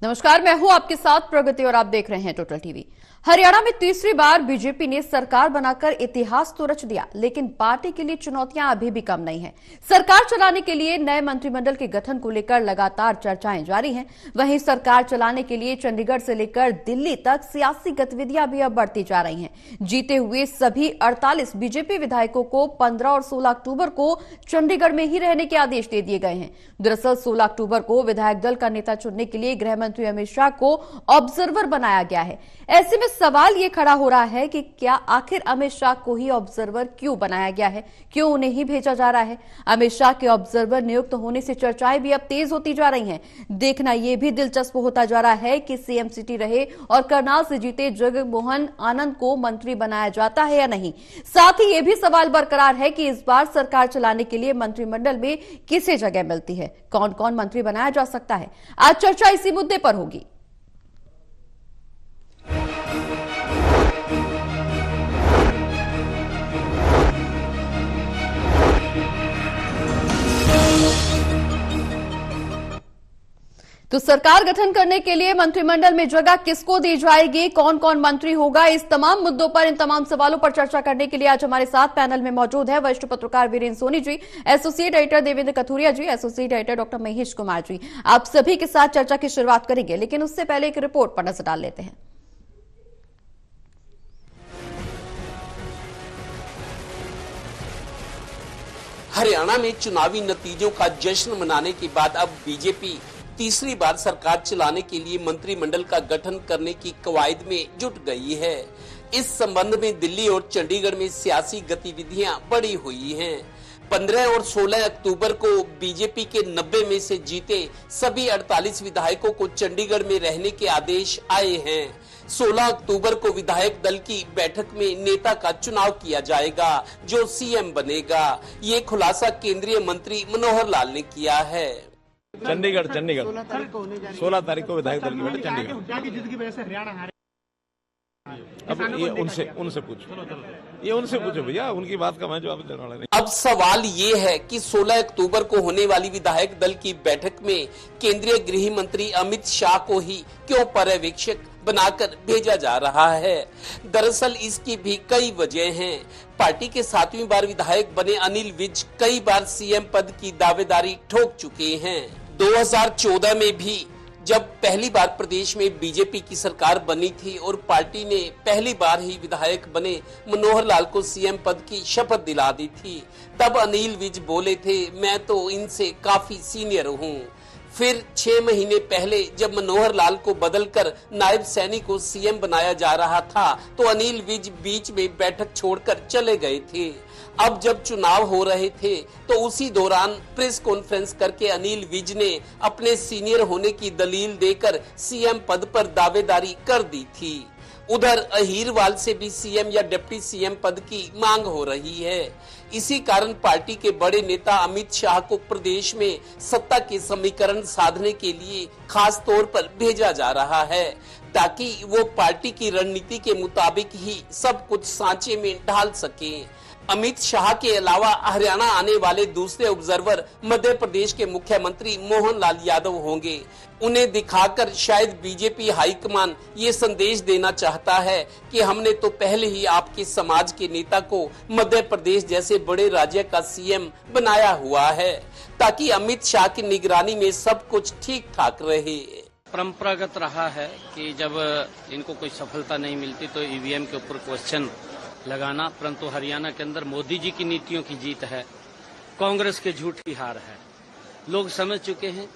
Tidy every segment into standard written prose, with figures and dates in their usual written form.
नमस्कार, मैं हूं आपके साथ प्रगति और आप देख रहे हैं टोटल टीवी। हरियाणा में तीसरी बार बीजेपी ने सरकार बनाकर इतिहास तो रच दिया, लेकिन पार्टी के लिए चुनौतियां अभी भी कम नहीं हैं। सरकार चलाने के लिए नए मंत्रिमंडल के गठन को लेकर लगातार चर्चाएं जारी हैं। वहीं सरकार चलाने के लिए चंडीगढ़ से लेकर दिल्ली तक सियासी गतिविधियां भी अब बढ़ती जा रही हैं। जीते हुए सभी 48 बीजेपी विधायकों को 15 और 16 अक्टूबर को चंडीगढ़ में ही रहने के आदेश दे दिए गए हैं। दरअसल 16 अक्टूबर को विधायक दल का नेता चुनने के लिए गृह मंत्री अमित शाह को ऑब्जर्वर बनाया गया है। ऐसे में सवाल ये खड़ा हो रहा है कि क्या आखिर अमित शाह को ही ऑब्जर्वर क्यों बनाया गया है, क्यों उन्हें ही भेजा जा रहा है। अमित शाह के ऑब्जर्वर नियुक्त होने से चर्चाएं भी अब तेज होती जा रही हैं। देखना यह भी दिलचस्प होता जा रहा है कि सीएम सिटी रहे और करनाल से जीते जगमोहन आनंद को मंत्री बनाया जाता है या नहीं। साथ ही यह भी सवाल बरकरार है कि इस बार सरकार चलाने के लिए मंत्रिमंडल में किसे जगह मिलती है, कौन कौन मंत्री बनाया जा सकता है। आज चर्चा इसी मुद्दे पर होगी। तो सरकार गठन करने के लिए मंत्रिमंडल में जगह किसको दी जाएगी, कौन कौन मंत्री होगा, इस तमाम मुद्दों पर, इन तमाम सवालों पर चर्चा करने के लिए आज हमारे साथ पैनल में मौजूद है वरिष्ठ पत्रकार Virendra Soni ji, associate editor Devendra Kathuria ji, associate editor doctor Mahesh Kumar ji. आप सभी के साथ चर्चा की शुरुआत करेंगे, लेकिन उससे पहले एक रिपोर्ट पर नजर डाल लेते हैं। हरियाणा में चुनावी नतीजों का जश्न मनाने के बाद अब बीजेपी तीसरी बार सरकार चलाने के लिए मंत्रिमंडल का गठन करने की कवायद में जुट गई है। इस संबंध में दिल्ली और चंडीगढ़ में सियासी गतिविधियां बढ़ी हुई हैं। 15 और 16 अक्टूबर को बीजेपी के 90 में से जीते सभी 48 विधायकों को चंडीगढ़ में रहने के आदेश आए हैं। 16 अक्टूबर को विधायक दल की बैठक में नेता का चुनाव किया जाएगा जो सीएम बनेगा। ये खुलासा केंद्रीय मंत्री मनोहर लाल ने किया है। चंडीगढ़ 16 तारीख को विधायक दल की बैठक चंडीगढ़। अब ये उनसे पूछो भैया, उनकी बात का मैं जवाब देने वाला नहीं। अब सवाल ये है कि 16 अक्टूबर को होने वाली विधायक दल की बैठक में केंद्रीय गृह मंत्री अमित शाह को ही क्यों पर्यवेक्षक बनाकर भेजा जा रहा है। दरअसल इसकी भी कई वजह हैं। पार्टी के 7वीं बार विधायक बने अनिल विज कई बार सीएम पद की दावेदारी ठोक चुके हैं। 2014 में भी जब पहली बार प्रदेश में बीजेपी की सरकार बनी थी और पार्टी ने पहली बार ही विधायक बने मनोहर लाल को सीएम पद की शपथ दिला दी थी, तब अनिल विज बोले थे मैं तो इनसे काफी सीनियर हूँ। फिर 6 महीने पहले जब मनोहर लाल को बदलकर नायब सैनी को सीएम बनाया जा रहा था तो अनिल विज बीच में बैठक छोड़कर चले गए थे। अब जब चुनाव हो रहे थे तो उसी दौरान प्रेस कॉन्फ्रेंस करके अनिल विज ने अपने सीनियर होने की दलील देकर सीएम पद पर दावेदारी कर दी थी। उधर अहीरवाल से भी सीएम या डिप्टी सीएम पद की मांग हो रही है। इसी कारण पार्टी के बड़े नेता अमित शाह को प्रदेश में सत्ता के समीकरण साधने के लिए खास तौर पर भेजा जा रहा है ताकि वो पार्टी की रणनीति के मुताबिक ही सब कुछ सांचे में ढाल सके। अमित शाह के अलावा हरियाणा आने वाले दूसरे ऑब्जर्वर मध्य प्रदेश के मुख्यमंत्री मोहन लाल यादव होंगे। उन्हें दिखाकर शायद बीजेपी हाईकमान ये संदेश देना चाहता है कि हमने तो पहले ही आपके समाज के नेता को मध्य प्रदेश जैसे बड़े राज्य का सीएम बनाया हुआ है ताकि अमित शाह की निगरानी में सब कुछ ठीक ठाक रहे। परंपरागत रहा है कि जब इनको कोई सफलता नहीं मिलती तो ईवीएम के ऊपर क्वेश्चन लगाना, परंतु हरियाणा के अंदर मोदी जी की नीतियों की जीत है, कांग्रेस के झूठ की हार है। लोग समझ चुके हैं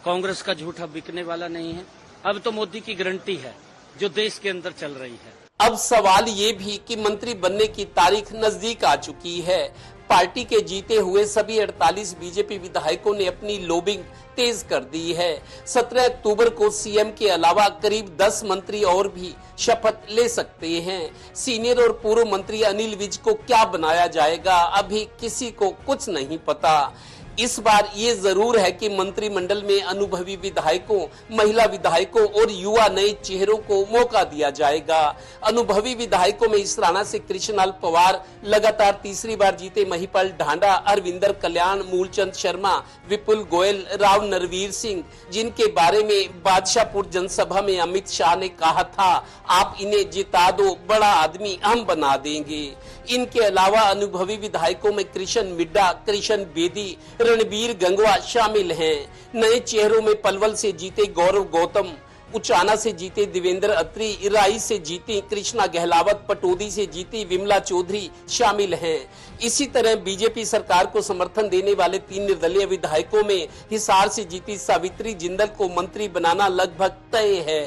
कांग्रेस का झूठ अब बिकने वाला नहीं है। अब तो मोदी की गारंटी है जो देश के अंदर चल रही है। अब सवाल ये भी कि मंत्री बनने की तारीख नजदीक आ चुकी है। पार्टी के जीते हुए सभी 48 बीजेपी विधायकों ने अपनी लॉबिंग तेज कर दी है। 17 अक्टूबर को सीएम के अलावा करीब 10 मंत्री और भी शपथ ले सकते हैं। सीनियर और पूर्व मंत्री अनिल विज को क्या बनाया जाएगा, अभी किसी को कुछ नहीं पता। इस बार ये जरूर है कि मंत्रिमंडल में अनुभवी विधायकों, महिला विधायकों और युवा नए चेहरों को मौका दिया जाएगा। अनुभवी विधायकों में इस राणा से कृष्णलाल पवार, लगातार तीसरी बार जीते महिपाल ढांडा, अरविंदर कल्याण, मूलचंद शर्मा, विपुल गोयल, राव नरवीर सिंह, जिनके बारे में बादशाहपुर जनसभा में अमित शाह ने कहा था, आप इन्हें जिता दो, बड़ा आदमी हम बना देंगे। इनके अलावा अनुभवी विधायकों में कृष्ण मिड्डा, कृष्ण बेदी, रणबीर गंगवा शामिल हैं। नए चेहरों में पलवल से जीते गौरव गौतम, उचाना से जीते देवेंद्र अत्री, राई से जीती कृष्णा गहलावत, पटोदी से जीती विमला चौधरी शामिल हैं। इसी तरह बीजेपी सरकार को समर्थन देने वाले 3 निर्दलीय विधायकों में हिसार से जीती सावित्री जिंदल को मंत्री बनाना लगभग तय है।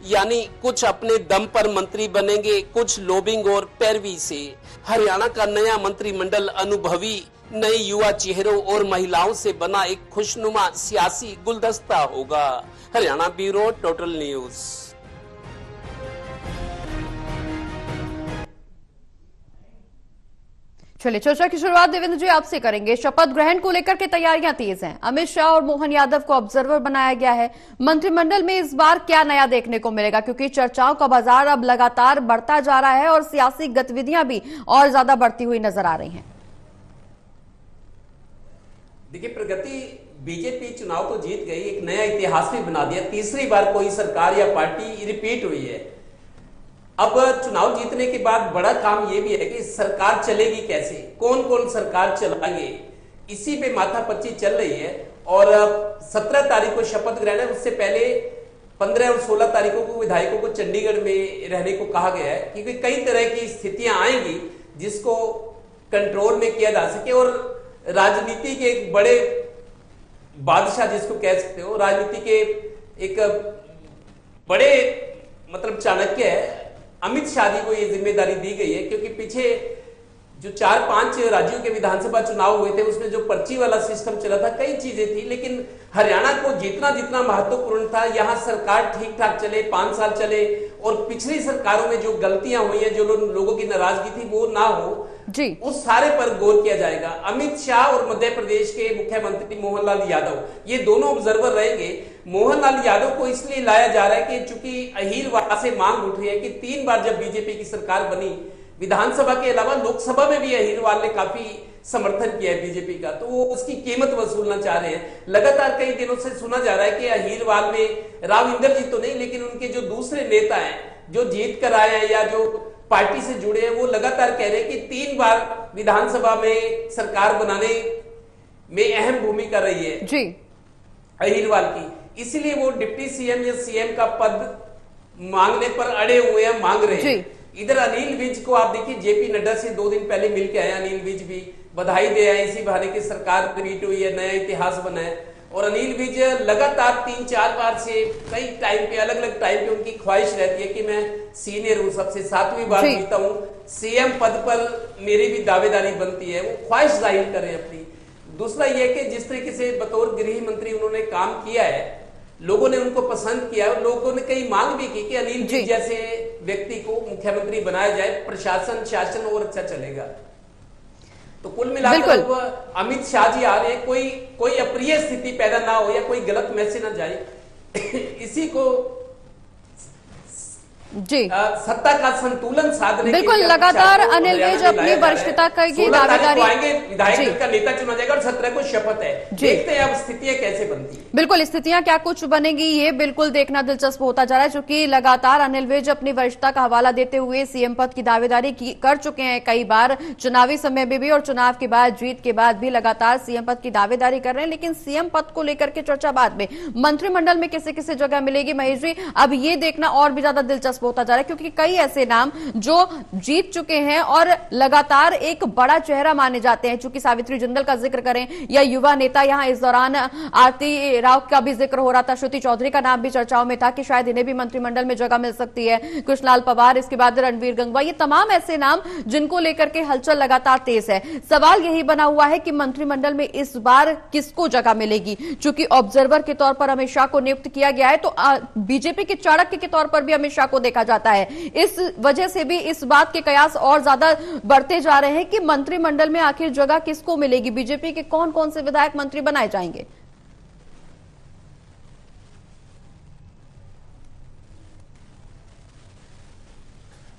यानी कुछ अपने दम पर मंत्री बनेंगे, कुछ लॉबिंग और पैरवी से। हरियाणा का नया मंत्रिमंडल अनुभवी, नए युवा चेहरों और महिलाओं से बना एक खुशनुमा सियासी गुलदस्ता होगा। Haryana bureau, total news. चलिए चर्चा की शुरुआत देवेंद्र जी आपसे करेंगे। शपथ ग्रहण को लेकर के तैयारियां तेज हैं। अमित शाह और मोहन यादव को ऑब्जर्वर बनाया गया है। मंत्रिमंडल में इस बार क्या नया देखने को मिलेगा, क्योंकि चर्चाओं का बाजार अब लगातार बढ़ता जा रहा है और सियासी गतिविधियां भी और ज्यादा बढ़ती हुई नजर आ रही हैं। देखिए प्रगति, बीजेपी चुनाव तो जीत गई, एक नया इतिहास भी बना दिया। तीसरी बार कोई सरकार या पार्टी रिपीट हुई है। अब चुनाव जीतने के बाद बड़ा काम यह भी है कि सरकार चलेगी कैसे, कौन कौन सरकार चलाएंगे, इसी पे माथापच्ची चल रही है। और 17 तारीख को शपथ ग्रहण है, उससे पहले 15 और 16 तारीखों को विधायकों को चंडीगढ़ में रहने को कहा गया है, क्योंकि कई तरह की स्थितियां आएंगी जिसको कंट्रोल में किया जा सके। और राजनीति के एक बड़े बादशाह जिसको कह सकते हो, राजनीति के एक बड़े मतलब चाणक्य है, अमित शाह जी को यह जिम्मेदारी दी गई है। क्योंकि पीछे जो 4-5 राज्यों के विधानसभा चुनाव हुए थे उसमें जो पर्ची वाला सिस्टम चला था, कई चीजें थी, लेकिन हरियाणा को जितना महत्वपूर्ण था, यहां सरकार ठीक ठाक चले, 5 साल चले और पिछली सरकारों में जो गलतियां हुई हैं, जो लोगों की नाराजगी थी, वो ना हो जी, उस सारे पर गौर किया जाएगा। अमित शाह और मध्य प्रदेश के मुख्यमंत्री मोहनलाल यादव, ये दोनों ऑब्जर्वर रहेंगे। मोहनलाल यादव को इसलिए लाया जा रहा है कि चूंकि अहीरवार से मांग उठ रही है कि 3 बार जब बीजेपी की सरकार बनी, विधानसभा के अलावा लोकसभा में भी अहीरवार ने काफी समर्थन किया है बीजेपी का, तो वो उसकी कीमत वसूलना चाह रहे हैं। लगातार कई दिनों से सुना जा रहा है कि अहीरवार में राव इंद्रजीत तो नहीं, लेकिन उनके जो दूसरे नेता हैं जो जीत कर आए हैं या जो पार्टी से जुड़े हैं, वो लगातार कह रहे हैं कि 3 बार विधानसभा में सरकार बनाने में अहम भूमिका रही है जी अहीरवार की। इसलिए वो डिप्टी सीएम या सीएम का पद मांगने पर अड़े हुए हैं, मांग रहे हैं। इधर अनिल विज को आप देखिए, जेपी नड्डा से 2 दिन पहले मिलकर आए अनिल विज, भी बधाई दे आए, इसी बहाने की सरकार रिपीट हुई है, नया इतिहास बना है। और अनिल विज लगातार 3-4 बार से कई टाइम पे, अलग अलग टाइम पे उनकी ख्वाहिश रहती है कि मैं सीनियर हूं, सबसे 7वीं बार जीता हूं, सीएम पद पर मेरी भी दावेदारी बनती है, वो ख्वाहिश जाहिर कर रहे हैं अपनी। दूसरा यह कि जिस तरीके से बतौर गृह मंत्री उन्होंने काम किया है, लोगों ने उनको पसंद किया और लोगों ने कई मांग भी की कि अनिल विज जैसे व्यक्ति को मुख्यमंत्री बनाया जाए, प्रशासन शासन और अच्छा चलेगा। तो कुल मिलाकर अमित शाह जी आ रहे हैं, कोई अप्रिय स्थिति पैदा ना हो या कोई गलत मैसेज ना जाए, इसी को जी सत्ता का संतुलन साधने बिल्कुल लगातार अनिल विज अपनी वरिष्ठता की दावेदारी विधायक का नेता चुना जाएगा और 17 को शपथ है। देखते हैं अब स्थितियां कैसे बनती है। बिल्कुल स्थितियां क्या कुछ बनेगी ये बिल्कुल देखना दिलचस्प होता जा रहा है, क्योंकि लगातार अनिल विज अपनी वरिष्ठता का हवाला देते हुए सीएम पद की दावेदारी कर चुके हैं कई बार, चुनावी समय में भी और चुनाव के बाद, जीत के बाद भी लगातार सीएम पद की दावेदारी कर रहे हैं। लेकिन सीएम पद को लेकर के चर्चा बाद में, मंत्रिमंडल में किसे किसे जगह मिलेगी महेश जी, अब ये देखना और भी ज्यादा दिलचस्प होता जा रहा है, क्योंकि कई ऐसे नाम जो जीत चुके हैं और लगातार एक बड़ा चेहरा माने जाते हैं। चूंकि सावित्री जिंदल का जिक्र करें या युवा नेता, यहां इस दौरान आरती राव का भी जिक्र हो रहा था, श्रुति चौधरी का नाम भी चर्चाओं में था कि शायद इन्हें भी मंत्रिमंडल में जगह मिल सकती है, कृष्णलाल पवार, इसके बाद रणबीर गंगवा, ये तमाम ऐसे नाम जिनको लेकर के हलचल लगातार तेज है। सवाल यही बना हुआ है कि मंत्रिमंडल में इस बार किसको जगह मिलेगी। चूंकि ऑब्जर्वर के तौर पर अमित शाह को नियुक्त किया गया है, तो बीजेपी के चाणक्य के तौर पर भी अमित शाह को देखा जाता है। इस वजह से भी इस बात के कयास और ज्यादा बढ़ते जा रहे हैं कि मंत्रिमंडल में आखिर जगह किसको मिलेगी, बीजेपी के कौन कौन से विधायक मंत्री बनाए जाएंगे।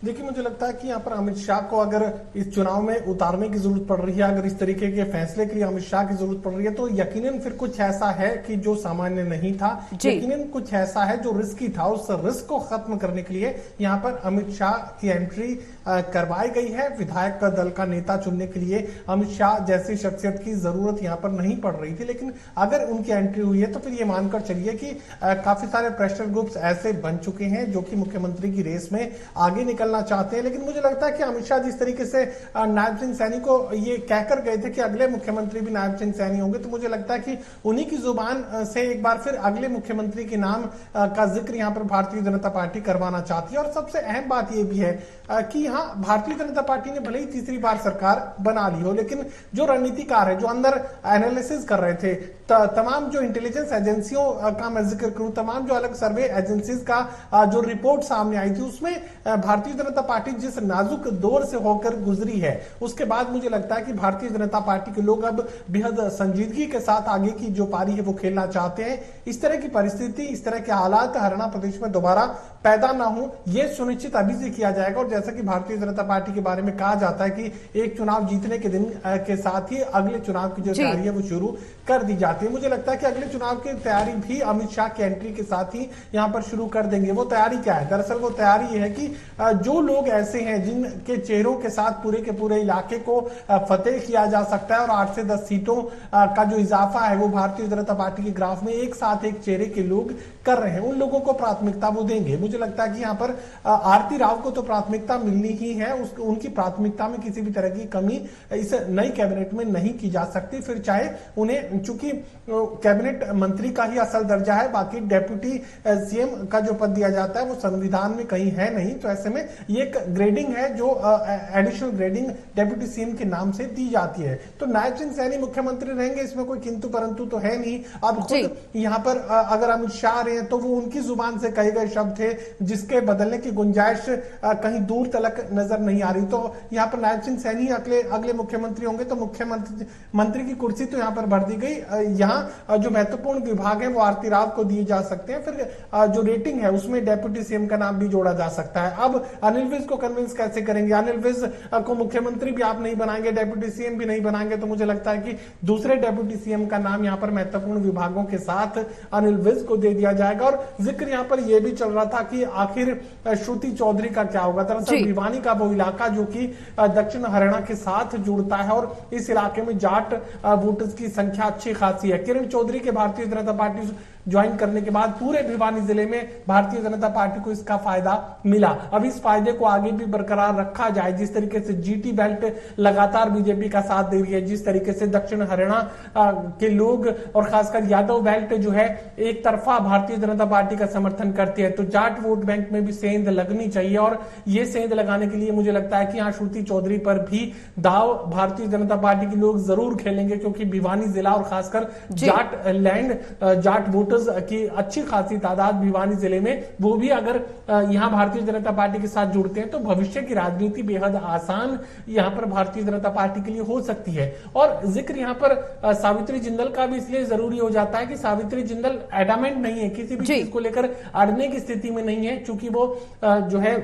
देखिए, मुझे लगता है कि यहाँ पर अमित शाह को अगर इस चुनाव में उतारने की जरूरत पड़ रही है, अगर इस तरीके के फैसले के लिए अमित शाह की जरूरत पड़ रही है, तो यकीनन फिर कुछ ऐसा है कि जो सामान्य नहीं था, यकीनन कुछ ऐसा है जो रिस्की था। उस रिस्क को खत्म करने के लिए यहाँ पर अमित शाह की एंट्री करवाई गई है। विधायक का दल का नेता चुनने के लिए अमित शाह जैसी शख्सियत की जरूरत यहाँ पर नहीं पड़ रही थी, लेकिन अगर उनकी एंट्री हुई है तो फिर ये मानकर चलिए कि काफी सारे प्रेशर ग्रुप्स ऐसे बन चुके हैं जो कि मुख्यमंत्री की रेस में आगे निकलना चाहते हैं। लेकिन मुझे लगता है कि अमित शाह जिस तरीके से नायब सिंह सैनी को ये कहकर गए थे कि अगले मुख्यमंत्री भी नायब सिंह सैनी होंगे, तो मुझे लगता है कि उन्हीं की जुबान से एक बार फिर अगले मुख्यमंत्री के नाम का जिक्र यहाँ पर भारतीय जनता पार्टी करवाना चाहती है। और सबसे अहम बात यह भी है कि यहाँ भारतीय जनता पार्टी ने भले ही तीसरी बार सरकार बना ली हो, लेकिन जो रणनीतिकार है, जो अंदर एनालिसिस कर रहे थे, तमाम जो इंटेलिजेंस एजेंसियों का मैं जिक्र करूं, तमाम जो अलग सर्वे एजेंसीज का जो रिपोर्ट सामने आई थी, उसमें भारतीय जनता पार्टी जिस नाजुक दौर से होकर गुजरी है, उसके बाद मुझे लगता है कि भारतीय जनता पार्टी के लोग अब बेहद संजीदगी के साथ आगे की जो पारी है वो खेलना चाहते हैं। इस तरह की परिस्थिति, इस तरह के हालात हरियाणा प्रदेश में दोबारा पैदा ना हो, यह सुनिश्चित अभी से किया जाएगा। और जैसा कि भारतीय जनता पार्टी के बारे में कहा जाता है कि एक चुनाव जीतने के दिन के साथ ही अगले चुनाव की जो तैयारी है वो शुरू कर दी जाती है। मुझे लगता है कि अगले चुनाव की तैयारी भी अमित शाह की एंट्री के साथ ही यहां पर शुरू कर देंगे। वो तैयारी क्या है? दरअसल वो तैयारी ये है कि जो लोग ऐसे हैं जिनके चेहरों के साथ पूरे के पूरे इलाके को फतेह किया जा सकता है और 8 से 10 सीटों का जो इजाफा है वो भारतीय जनता पार्टी के ग्राफ में एक साथ एक चेहरे के लोग कर रहे हैं, उन लोगों को प्राथमिकता वो देंगे। मुझे लगता है कि यहाँ पर आरती राव को तो प्राथमिकता मिलनी ही है, उनकी प्राथमिकता में किसी भी तरह की कमी इस नई कैबिनेट में नहीं की जा सकती। फिर चाहे उन्हें, चूंकि कैबिनेट मंत्री का ही असल दर्जा है, बाकी डेप्यूटी सीएम का जो पद दिया जाता है वो संविधान में कहीं है नहीं, तो ऐसे में ये एक ग्रेडिंग है जो एडिशनल ग्रेडिंग डेप्यूटी सीएम के नाम से दी जाती है। तो नायब सिंह सैनी मुख्यमंत्री रहेंगे, इसमें कोई किंतु परंतु तो है नहीं। अब खुद यहाँ पर अगर अमित शाह रहे हैं तो वो उनकी जुबान से कहे गए शब्द थे जिसके बदलने की गुंजाइश कहीं दूर तलक नजर नहीं आ रही। तो यहाँ पर नायब सिंह सैनी अगले मुख्यमंत्री होंगे, तो मुख्यमंत्री की कुर्सी तो यहाँ पर भर दी गई। यहाँ जो महत्वपूर्ण विभाग है वो आरती राव को दिए जा सकते हैं। फिर जो रेटिंग है उसमें डेप्यूटी सीएम का नाम भी जोड़ा जा सकता है। अब अनिल विज को कन्विंस कैसे करेंगे? अनिल विज को मुख्यमंत्री भी आप नहीं बनाएंगे, डेप्यूटी सीएम भी नहीं बनाएंगे, तो मुझे लगता है कि दूसरे डेप्यूटी सीएम का नाम यहाँ पर महत्वपूर्ण विभागों के साथ अनिल विज को दे दिया जाएगा। और जिक्र यहाँ पर यह भी चल रहा था कि आखिर श्रुति चौधरी का क्या होगा। दरअसल भिवानी का वो इलाका जो कि दक्षिण हरियाणा के साथ जुड़ता है और इस इलाके में जाट वोटर्स की संख्या अच्छी खासी है। किरण चौधरी के भारतीय जनता पार्टी ज्वाइन करने के बाद पूरे भिवानी जिले में भारतीय जनता पार्टी को इसका फायदा मिला। अब इस फायदे को आगे भी बरकरार रखा जाए। जिस तरीके से जीटी बेल्ट लगातार बीजेपी का साथ दे रही है, जिस तरीके से दक्षिण हरियाणा के लोग और खासकर यादव बेल्ट जो है एक तरफा भारतीय जनता पार्टी का समर्थन करती है, तो जाट वोट बैंक में भी सेंध लगनी चाहिए। और ये सेंध लगाने के लिए मुझे लगता है कि यहाँ श्रुति चौधरी पर भी दाव भारतीय जनता पार्टी के लोग जरूर खेलेंगे, क्योंकि भिवानी जिला और खासकर जाट लैंड, जाट वोट की अच्छी खासी तादाद भिवानी जिले में, वो भी अगर यहां भारतीय जनता पार्टी के साथ जुड़ते हैं तो भविष्य की राजनीति बेहद आसान यहां पर भारतीय जनता पार्टी के लिए हो सकती है। और जिक्र यहां पर सावित्री जिंदल का भी इसलिए जरूरी हो जाता है कि सावित्री जिंदल एडामेंट नहीं है, किसी भी चीज को लेकर अड़ने की स्थिति में नहीं है, चूंकि वो जो है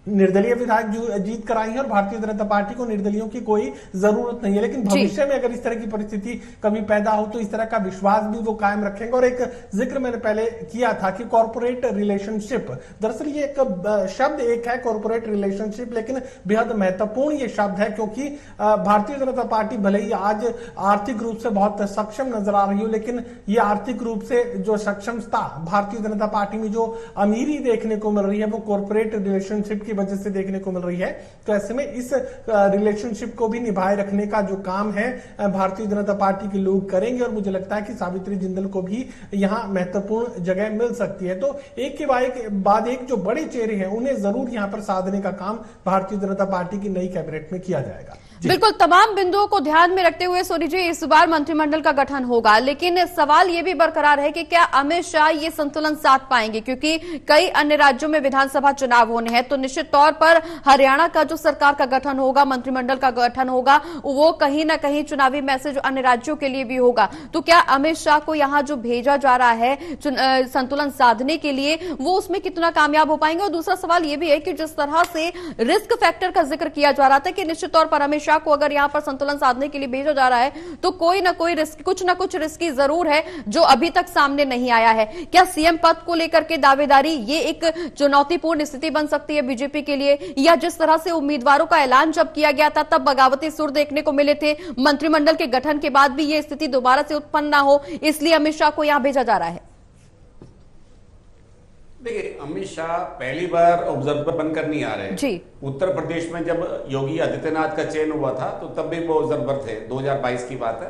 निर्दलीय विधायक जीत कर आई है और भारतीय जनता पार्टी को निर्दलियों की कोई जरूरत नहीं है। लेकिन भविष्य में अगर इस तरह की परिस्थिति कभी पैदा हो तो इस तरह का विश्वास भी वो कायम रखेंगे। और एक जिक्र मैंने पहले किया था कि कॉर्पोरेट रिलेशनशिप, दरअसल ये एक शब्द एक है कॉर्पोरेट रिलेशनशिप, लेकिन बेहद महत्वपूर्ण ये शब्द है, क्योंकि भारतीय जनता पार्टी भले ही आज आर्थिक रूप से बहुत सक्षम नजर आ रही हो, लेकिन ये आर्थिक रूप से जो सक्षमता भारतीय जनता पार्टी में जो अमीरी देखने को मिल रही है वो कॉर्पोरेट रिलेशनशिप की वजह से देखने को मिल रही है। तो ऐसे में इस रिलेशनशिप को भी निभाए रखने का जो काम है भारतीय जनता पार्टी के लोग करेंगे और मुझे लगता है कि सावित्री जिंदल को भी यहां महत्वपूर्ण जगह मिल सकती है। तो एक के बाद एक जो बड़े चेहरे हैं उन्हें जरूर यहां पर साधने का काम भारतीय जनता पार्टी की नई कैबिनेट में किया जाएगा। बिल्कुल, तमाम बिंदुओं को ध्यान में रखते हुए सोनी जी इस बार मंत्रिमंडल का गठन होगा, लेकिन सवाल ये भी बरकरार है कि क्या अमित शाह ये संतुलन साध पाएंगे, क्योंकि कई अन्य राज्यों में विधानसभा चुनाव होने हैं। तो निश्चित तौर पर हरियाणा का जो सरकार का गठन होगा, मंत्रिमंडल का गठन होगा, वो कहीं ना कहीं चुनावी मैसेज अन्य राज्यों के लिए भी होगा। तो क्या अमित शाह को यहाँ जो भेजा जा रहा है संतुलन साधने के लिए, वो उसमें कितना कामयाब हो पाएंगे? और दूसरा सवाल ये भी है कि जिस तरह से रिस्क फैक्टर का जिक्र किया जा रहा था कि निश्चित तौर पर अमित शाह को अगर यहां पर संतुलन साधने के लिए भेजा जा रहा है तो कोई ना कोई रिस्क, कुछ ना कुछ रिस्की जरूर है जो अभी तक सामने नहीं आया है। क्या सीएम पद को लेकर के दावेदारी ये एक चुनौतीपूर्ण स्थिति बन सकती है बीजेपी के लिए, या जिस तरह से उम्मीदवारों का ऐलान जब किया गया था तब बगावती सुर देखने को मिले थे, मंत्रिमंडल के गठन के बाद भी ये स्थिति दोबारा से उत्पन्न ना हो इसलिए अमित शाह को यहां भेजा जा रहा है? देखिए, अमित शाह पहली बार ऑब्जर्वर बनकर नहीं आ रहे जी। उत्तर प्रदेश में जब योगी आदित्यनाथ का चयन हुआ था तो तब भी वो ऑब्जर्वर थे, 2022 की बात है।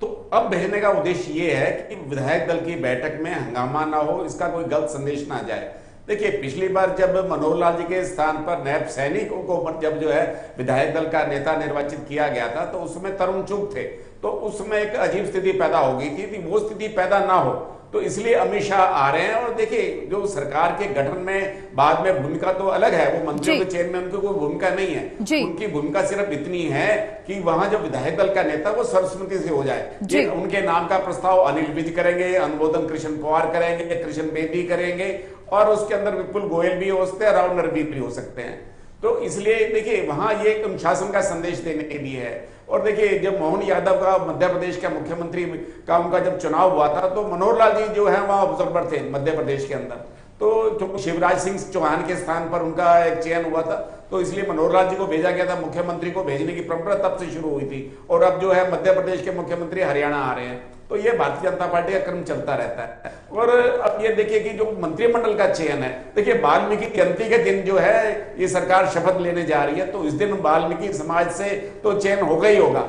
तो अब भेजने का उद्देश्य ये है कि विधायक दल की बैठक में हंगामा ना हो, इसका कोई गलत संदेश ना जाए। देखिए, पिछली बार जब मनोहर लाल जी के स्थान पर नैब सैनिकों को जब जो है विधायक दल का नेता निर्वाचित किया गया था तो उसमें तरुण चुग थे, तो उसमें एक अजीब स्थिति पैदा हो गई थी। वो स्थिति पैदा ना हो तो इसलिए अमित शाह आ रहे हैं। और देखिए, जो सरकार के गठन में बाद में भूमिका तो अलग है, वो मंत्रियों के चयन में उनकी कोई भूमिका नहीं है। उनकी भूमिका सिर्फ इतनी है कि वहां जो विधायक दल का नेता वो सर्वसम्मति से हो जाए। उनके नाम का प्रस्ताव अनिल विज करेंगे, अनुमोदन कृष्ण पवार करेंगे, कृष्ण बेदी करेंगे, और उसके अंदर विपुल गोयल भी हो सकते हैं, राहुल नरवीर भी हो सकते हैं। तो इसलिए देखिए, वहां ये एक अनुशासन का संदेश देने के लिए है। और देखिए, जब मोहन यादव का मध्य प्रदेश का मुख्यमंत्री का उनका जब चुनाव हुआ था तो मनोहर लाल जी जो है वहां ऑब्जर्वर थे मध्य प्रदेश के अंदर। तो शिवराज सिंह चौहान के स्थान पर उनका एक चयन हुआ था, तो इसलिए मनोहर लाल जी को भेजा गया था। मुख्यमंत्री को भेजने की परंपरा तब से शुरू हुई थी, और अब जो है मध्य प्रदेश के मुख्यमंत्री हरियाणा आ रहे हैं। तो ये भारतीय जनता पार्टी का क्रम चलता रहता है। और अब ये देखिए कि जो मंत्रिमंडल का चयन है, देखिए वाल्मीकि जयंती के दिन जो है ये सरकार शपथ लेने जा रही है, तो इस दिन वाल्मीकि समाज से तो चयन होगा ही होगा।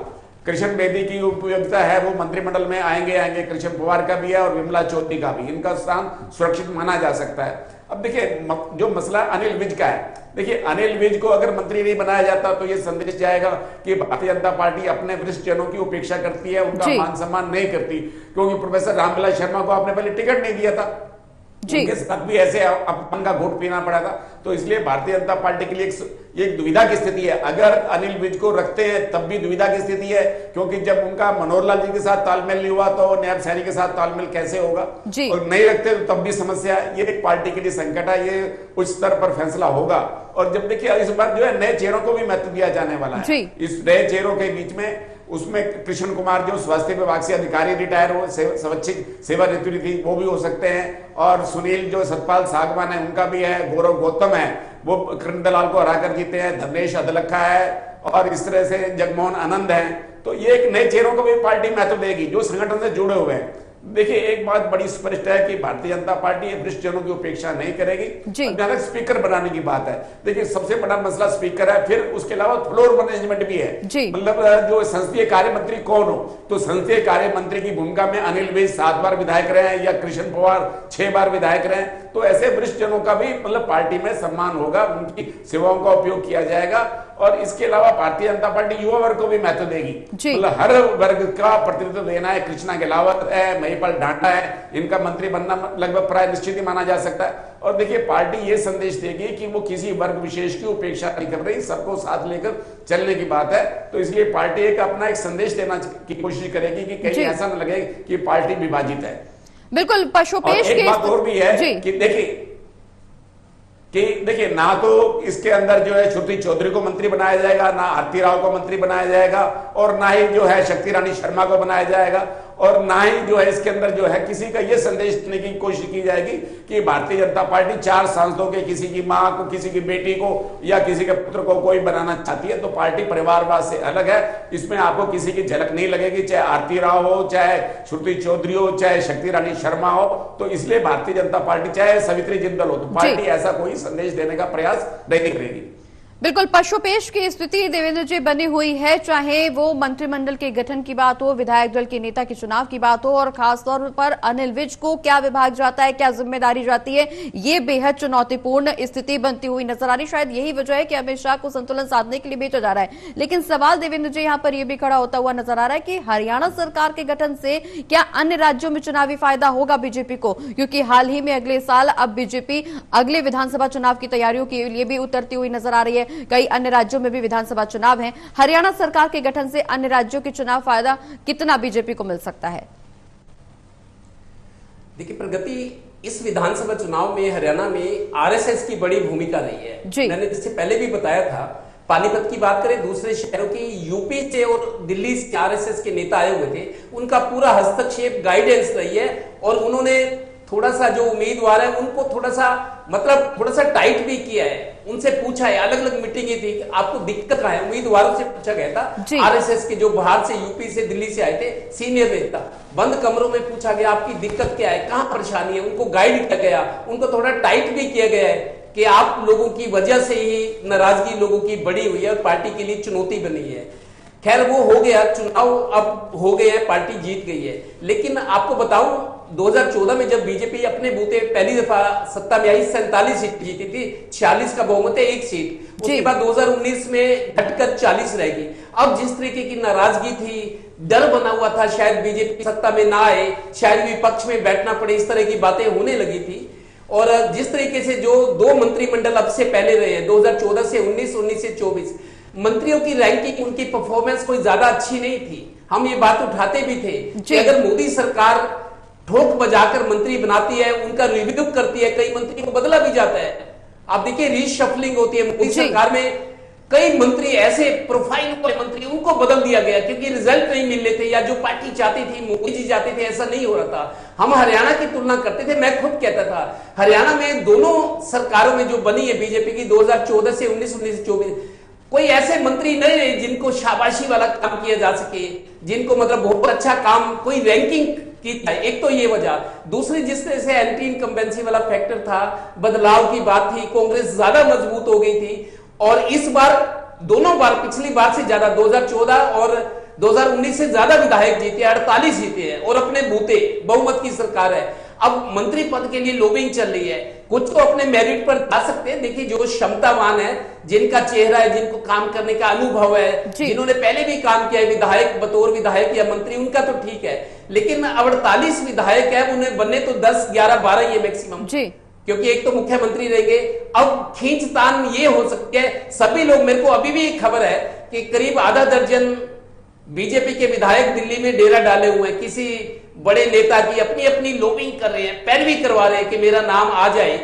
कृष्ण बेदी की उपयोगिता है, वो मंत्रिमंडल में आएंगे। कृष्ण पवार का भी है और विमला चौधरी का भी, इनका स्थान सुरक्षित माना जा सकता है। अब देखिए, जो मसला अनिल विज का है, देखिए अनिल विज को अगर मंत्री नहीं बनाया जाता तो ये संदेश जाएगा कि भारतीय जनता पार्टी अपने वरिष्ठ जनों की उपेक्षा करती है, उनका मान सम्मान नहीं करती, क्योंकि प्रोफेसर रामविलास शर्मा को आपने पहले टिकट नहीं दिया था, उनके साथ भी ऐसे अपमान का घूंट पीना पड़ा था। तो इसलिए भारतीय जनता पार्टी के लिए एक दुविधा की स्थिति है। अगर अनिल विज को रखते हैं तब भी दुविधा की स्थिति है, क्योंकि जब उनका मनोहर लाल जी के साथ तालमेल नहीं हुआ तो नैब सैनिक के साथ तालमेल कैसे होगा, और नहीं रखते तो तब भी समस्या है। ये एक पार्टी के लिए संकट है, ये उच्च स्तर पर फैसला होगा। और जब देखिए, इस बार जो है नए चेहरों को भी महत्व दिया जाने वाला है। इस नए चेहरों के बीच में उसमें कृष्ण कुमार जो स्वास्थ्य विभाग से अधिकारी रिटायर हो, स्वैच्छिक सेवानिवृत्ति थी, वो भी हो सकते हैं। और सुनील जो सतपाल सागवान है उनका भी है, गौरव गौतम है वो कृष्ण दलाल को हराकर जीते हैं, धर्मेश अदलखा है, और इस तरह से जगमोहन आनंद है। तो ये एक नए चेहरों को भी पार्टी महत्व देगी जो संगठन से जुड़े हुए हैं। देखिए, एक बात बड़ी स्पष्ट है कि भारतीय जनता पार्टी वरिष्ठ जनों की उपेक्षा नहीं करेगी। अचानक स्पीकर बनाने की बात है, देखिए सबसे बड़ा मसला स्पीकर है, फिर उसके अलावा फ्लोर मैनेजमेंट भी है। मतलब जो संसदीय कार्य मंत्री कौन हो, तो संसदीय कार्य मंत्री की भूमिका में अनिल विज 7 बार विधायक रहे हैं या कृष्ण पवार 6 बार विधायक रहे हैं। तो ऐसे वरिष्ठ जनों का भी मतलब पार्टी में सम्मान होगा, उनकी सेवाओं का उपयोग किया जाएगा। और इसके अलावा भारतीय जनता पार्टी युवा वर्ग को भी महत्व देगी, मतलब हर वर्ग का प्रतिनिधित्व देना है। कृष्णा गिलावत है, महिपाल ढांडा है, इनका मंत्री बनना लगभग प्राय निश्चित ही माना जा सकता है। और देखिए, पार्टी ये संदेश देगी कि वो किसी वर्ग विशेष की उपेक्षा नहीं कर रही, सबको साथ लेकर चलने की बात है। तो इसलिए पार्टी एक अपना एक संदेश देना की कोशिश करेगी कि कहीं ऐसा न लगे कि पार्टी विभाजित है। बिल्कुल, पशुपेश एक बात और भी है कि देखिए ना तो इसके अंदर जो है श्रुति चौधरी को मंत्री बनाया जाएगा, ना आरती राव को मंत्री बनाया जाएगा, और ना ही जो है शक्ति रानी शर्मा को बनाया जाएगा, और ना ही जो है इसके अंदर जो है किसी का ये संदेश देने की कोशिश की जाएगी कि भारतीय जनता पार्टी 4 सांसदों के किसी की मां को, किसी की बेटी को या किसी के पुत्र को कोई बनाना चाहती है। तो पार्टी परिवारवाद से अलग है, इसमें आपको किसी की झलक नहीं लगेगी, चाहे आरती राव हो, चाहे श्रुति चौधरी हो, चाहे शक्ति रानी शर्मा हो। तो इसलिए भारतीय जनता पार्टी, चाहे सवित्री जिंदल हो, तो पार्टी ऐसा कोई संदेश देने का प्रयास नहीं करेगी। बिल्कुल पशुपेश की स्थिति देवेंद्र जी बनी हुई है, चाहे वो मंत्रिमंडल के गठन की बात हो, विधायक दल के नेता के चुनाव की बात हो, और खासतौर पर अनिल विज को क्या विभाग जाता है, क्या जिम्मेदारी जाती है, ये बेहद चुनौतीपूर्ण स्थिति बनती हुई नजर आ रही। शायद यही वजह है कि अमित शाह को संतुलन साधने के लिए भेजा जा रहा है। लेकिन सवाल देवेंद्र जी यहाँ पर यह भी खड़ा होता हुआ नजर आ रहा है कि हरियाणा सरकार के गठन से क्या अन्य राज्यों में चुनावी फायदा होगा बीजेपी को, क्योंकि हाल ही में अगले साल अब बीजेपी अगले विधानसभा चुनाव की तैयारियों के लिए भी उतरती हुई नजर आ रही है। कई अन्य राज्यों में भी विधानसभा चुनाव हैं। हरियाणा सरकार के गठन से अन्य राज्यों के चुनाव फायदा कितना बीजेपी को मिल सकता है? देखिए प्रगति, इस विधानसभा चुनाव में हरियाणा में आरएसएस की बड़ी भूमिका रही है। मैंने जिससे पहले भी बताया था, पानीपत की बात करें, दूसरे शहरों की, यूपी से और दिल्ली से आरएसएस के नेता आए हुए थे, उनका पूरा हस्तक्षेप, गाइडेंस रही है। और उन्होंने थोड़ा सा जो उम्मीदवार है उनको थोड़ा सा टाइट भी किया है, उनसे पूछा है, अलग अलग मीटिंगें थी, आपको दिक्कत क्या है, उम्मीदवारों से पूछा गया था। आरएसएस के जो बाहर से, यूपी से, दिल्ली से आए थे सीनियर नेता, बंद कमरों में पूछा गया आपकी दिक्कत क्या है, कहां परेशानी है, उनको गाइड किया गया, उनको थोड़ा टाइट भी किया गया है कि आप लोगों की वजह से ही नाराजगी लोगों की बढ़ी हुई है और पार्टी के लिए चुनौती बनी है। खैर वो हो गया, चुनाव अब हो गए हैं, पार्टी जीत गई है। लेकिन आपको बताऊं, 2014 में जब बीजेपी अपने बूते पहली दफा सत्ता में आई, 47 सीट जीती थी, 46 का बहुमत है, 1 सीट। उसके बाद 2019 में घटकर 40 रह गई। अब जिस तरीके की नाराजगी थी, डर बना हुआ था शायद बीजेपी सत्ता में ना आए, शायद विपक्ष में बैठना पड़े, इस तरह की बातें होने लगी थी। और जिस तरीके से जो 2 मंत्रिमंडल अब से पहले रहे हैं, 2014 से 19, 19 से 24, मंत्रियों की रैंकिंग, उनकी परफॉर्मेंस कोई ज्यादा अच्छी नहीं थी। हम ये बात उठाते भी थे कि अगर मोदी सरकार ठोक बजाकर मंत्री बनाती है, उनका रिव्यू करती है, कई मंत्रियों को बदला भी जाता है। आप देखिए रीशफलिंग होती है मोदी सरकार में, कई मंत्री ऐसे प्रोफाइल वाले मंत्री उनको बदल दिया गया क्योंकि रिजल्ट नहीं मिल रहे थे, या जो पार्टी चाहती थी, मोदी जी चाहते थे, ऐसा नहीं हो रहा था। हम हरियाणा की तुलना करते थे, मैं खुद कहता था हरियाणा में दोनों सरकारों में जो बनी है बीजेपी की 2014 से 19, 19 से 24, कोई ऐसे मंत्री नहीं रहे जिनको शाबाशी वाला काम किया जा सके, जिनको मतलब बहुत अच्छा काम, कोई रैंकिंग की। एक तो ये वजह, दूसरी जिस तरह से एंटी इनकम्बेंसी वाला फैक्टर था, बदलाव की बात थी, कांग्रेस ज्यादा मजबूत हो गई थी। और इस बार दोनों बार, पिछली बार से ज्यादा 2014 और 2019 से ज्यादा विधायक जीते, 48 जीते हैं और अपने बूते, बहुमत की सरकार है। अब मंत्री पद के लिए लॉबिंग चल रही है, कुछ तो अपने मेरिट पर जा सकते हैं। देखिए जो क्षमतावान है, जिनका चेहरा है, जिनको काम करने का अनुभव है, जिन्होंने पहले भी काम किया है विधायक, बतौर विधायक या मंत्री, उनका तो ठीक है। लेकिन अब 48 विधायक है, उन्हें बनने तो 10, 11, 12 ये मैक्सिमम, क्योंकि एक तो मुख्यमंत्री रहेंगे। अब खींचतान ये हो सकती है, सभी लोग, मेरे को अभी भी एक खबर है कि करीब आधा दर्जन बीजेपी के विधायक दिल्ली में डेरा डाले हुए हैं, किसी बड़े नेता की अपनी अपनी लॉबिंग कर रहे हैं, पैरवी करवा रहे हैं कि मेरा नाम आ जाए।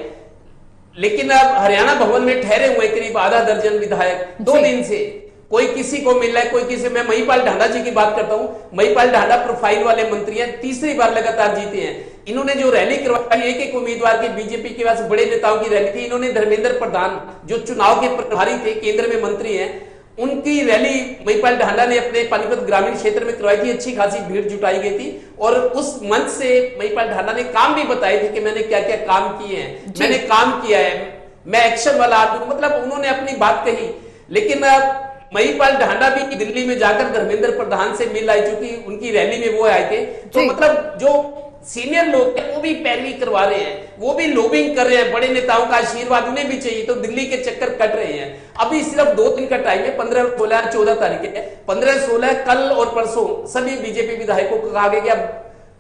लेकिन अब हरियाणा भवन में ठहरे हुए करीब आधा दर्जन विधायक 2 दिन से, कोई किसी को मिल रहा है, कोई किसी। मैं महिपाल ढांडा जी की बात करता हूं, महिपाल ढांडा प्रोफाइल वाले मंत्री हैं, तीसरी बार लगातार जीते हैं। इन्होंने जो रैली करवाई, एक एक उम्मीदवार की, बीजेपी के पास बड़े नेताओं की रैली थी। इन्होंने धर्मेंद्र प्रधान, जो चुनाव के प्रभारी थे, केंद्र में मंत्री हैं, उनकी रैली महिपाल ढांडा ने अपने पानीपत ग्रामीण क्षेत्र में करवाई थी। अच्छी खासी भीड़ जुटाई गई थी और उस मंच से महिपाल ढांडा ने काम भी बताए थे कि मैंने क्या क्या काम किए हैं, मैंने काम किया है, मैं एक्शन वाला आदमी, मतलब उन्होंने अपनी बात कही। लेकिन महिपाल ढांडा भी दिल्ली में जाकर धर्मेंद्र प्रधान से मिल आई, चूंकि उनकी रैली में वो आए थे। तो मतलब जो सीनियर लोग हैं वो भी पैरवी करवा रहे हैं, वो भी लॉबिंग कर रहे हैं, बड़े नेताओं का आशीर्वाद उन्हें भी चाहिए, तो दिल्ली के चक्कर कट रहे हैं। अभी सिर्फ 2 दिन का टाइम है, 15, 16, 14 तारीख है, 15, 16 कल और परसों सभी बीजेपी विधायकों को कहा गया कि अब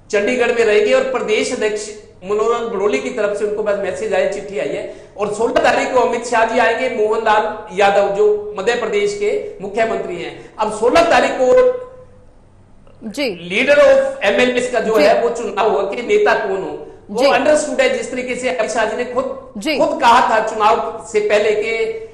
चंडीगढ़ में रहेंगे। और प्रदेश अध्यक्ष मनोहर बड़ोली की तरफ से उनको बस मैसेज आया, चिट्ठी आई है। और 16 तारीख को अमित शाह जी आएंगे, मोहनलाल यादव जो मध्य प्रदेश के मुख्यमंत्री हैं। अब 16 तारीख को लीडर ऑफ एमएलए का जो है वो चुनाव हुआ कि नेता कौन हो, वो अंडरस्टूड है। जिस तरीके से अमित शाह जी ने खुद कहा था चुनाव से पहले कि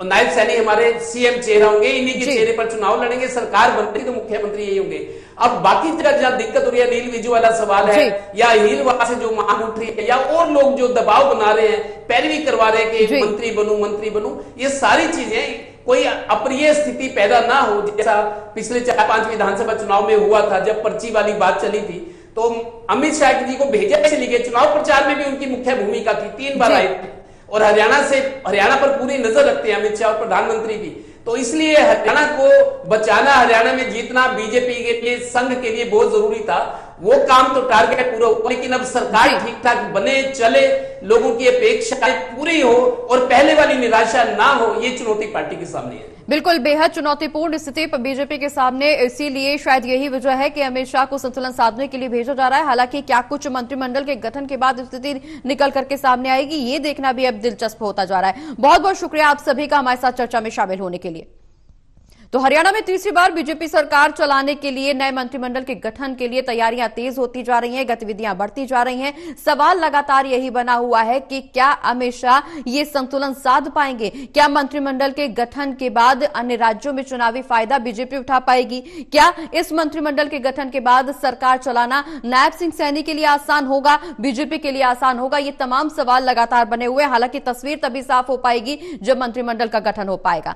नायब सैनी हमारे सीएम चेहरा होंगे, इन्हीं के चेहरे पर चुनाव लड़ेंगे, सरकार बनती तो मुख्यमंत्री यही होंगे। अब बाकी जगह जहां दिक्कत हो रही है, नील विजू वाला सवाल है, या हीलवाड़ा से जो मांग उठ रही है, या और लोग जो दबाव बना रहे हैं, पैरवी करवा रहे हैं कि मंत्री बनूं, ये सारी चीजें कोई अप्रिय स्थिति पैदा ना हो, जैसा पिछले 4-5 विधानसभा चुनाव में हुआ था जब पर्ची वाली बात चली थी। तो अमित शाह जी को भेजा इसलिए, चुनाव प्रचार में भी उनकी मुख्य भूमिका थी, 3 बार आए थे। और हरियाणा पर पूरी नजर रखते हैं अमित शाह और प्रधानमंत्री भी। तो इसलिए हरियाणा को बचाना, हरियाणा में जीतना बीजेपी के लिए, संघ के लिए बहुत जरूरी था। वो काम तो टारगेट पूरा हुआ, लेकिन अब सरकार ठीक ठाक बने, चले, लोगों की अपेक्षाएं पूरी हो और पहले वाली निराशा ना हो, ये चुनौती पार्टी के सामने है। बिल्कुल बेहद चुनौतीपूर्ण स्थिति पर बीजेपी के सामने, इसीलिए शायद यही वजह है कि अमित शाह को संतुलन साधने के लिए भेजा जा रहा है। हालांकि क्या कुछ मंत्रिमंडल के गठन के बाद स्थिति निकल करके सामने आएगी, ये देखना भी अब दिलचस्प होता जा रहा है। बहुत बहुत शुक्रिया आप सभी का हमारे साथ चर्चा में शामिल होने के लिए। तो हरियाणा में तीसरी बार बीजेपी सरकार चलाने के लिए नए मंत्रिमंडल के गठन के लिए तैयारियां तेज होती जा रही हैं, गतिविधियां बढ़ती जा रही हैं। सवाल लगातार यही बना हुआ है कि क्या अमित शाह ये संतुलन साध पाएंगे? क्या मंत्रिमंडल के गठन के बाद अन्य राज्यों में चुनावी फायदा बीजेपी उठा पाएगी? क्या इस मंत्रिमंडल के गठन के बाद सरकार चलाना नायब सिंह सैनी के लिए आसान होगा, बीजेपी के लिए आसान होगा? ये तमाम सवाल लगातार बने हुए। हालांकि तस्वीर तभी साफ हो पाएगी जब मंत्रिमंडल का गठन हो पाएगा।